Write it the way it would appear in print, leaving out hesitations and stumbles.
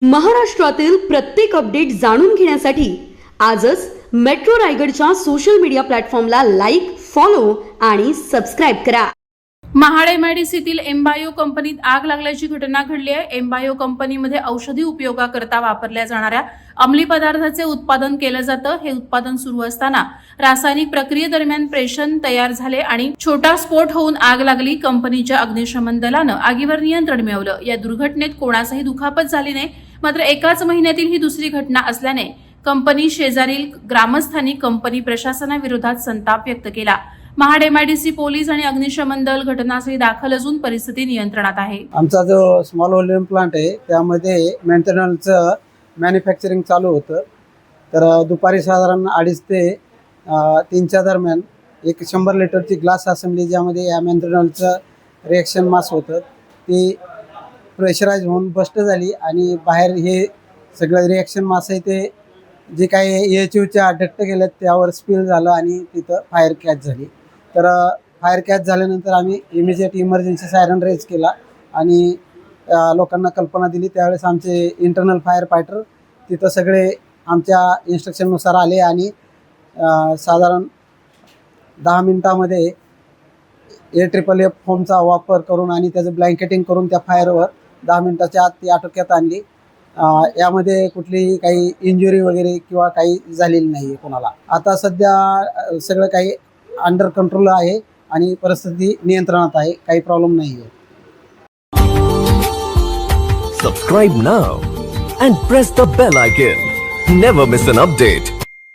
महाराष्ट्रातील प्रत्येक अपडेट जाणून घेण्यासाठी आजच मेट्रो रायगडच्या सोशल मीडिया प्लॅटफॉर्मला लाईक, फॉलो आणि सबस्क्राईब करा. महाड एमआयडीसीतील एम्बायो कंपनीत आग लागल्याची घटना घडली आहे. एम्बायो कंपनीमध्ये औषधी उपयोगाकरता वापरल्या जाणाऱ्या अंमली पदार्थाचे उत्पादन केलं जातं. हे उत्पादन सुरू असताना रासायनिक प्रक्रियेदरम्यान प्रेषण तयार झाले आणि छोटा स्फोट होऊन आग लागली. कंपनीच्या अग्निशमन दलानं आगीवर नियंत्रण मिळवलं. या दुर्घटनेत कोणाचाही दुखापत झाली नाही. मात्र एकाच महिन्यातील ही दुसरी घटना असल्याने कंपनी शेजारील ग्रामस्थांनी कंपनी प्रशासनाविरोधात संताप व्यक्त केला. महाड एमआयडीसी पोलीस आणि अग्निशमन दल घटनास्थळी दाखल असून परिस्थिती नियंत्रणात आहे. आमचा जो स्मॉल व्हॉल्यूम प्लांट आहे त्यामध्ये मेंटेनन्सचं मॅन्युफॅक्चरिंग चालू होतं. तर दुपारी साधारण 2:30 ते 3च्या दरम्यान एक 100 लिटरची ग्लास असेंब्ली ज्यामध्ये या मेंटेनन्सचं रिएक्शन मास होतं ती प्रेशराईज होऊन बस्ट झाली आणि बाहेर हे सगळं रिएक्शन मास आहे ते जे काही EHUच्या डक्ट गेलेत त्यावर स्पिल झालं आणि तिथं फायर कॅच झाली. तर फायर कॅच झाल्यानंतर आम्ही इमिजिएट इमर्जन्सी सायरन रेज केला आणि लोकांना कल्पना दिली. त्यावेळेस आमचे इंटरनल फायर फायटर तिथं सगळे आमच्या इन्स्ट्रक्शननुसार आले आणि साधारण 10 मिनिटामध्ये AFFF फोमचा वापर करून आणि त्याचं ब्लँकेटिंग करून त्या फायरवर 10 मिनिटाच्या आत ती आटोक्यात आणली. यामध्ये कुठलीही काही इंजुरी वगैरे किंवा काही झालेली नाही आहे कोणाला. आता सध्या सगळं काही अंडर कंट्रोल आहे आणि परिस्थिती नियंत्रणात आहे. काही प्रॉब्लेम नाही आहे. Subscribe now and press the bell icon. Never miss an update.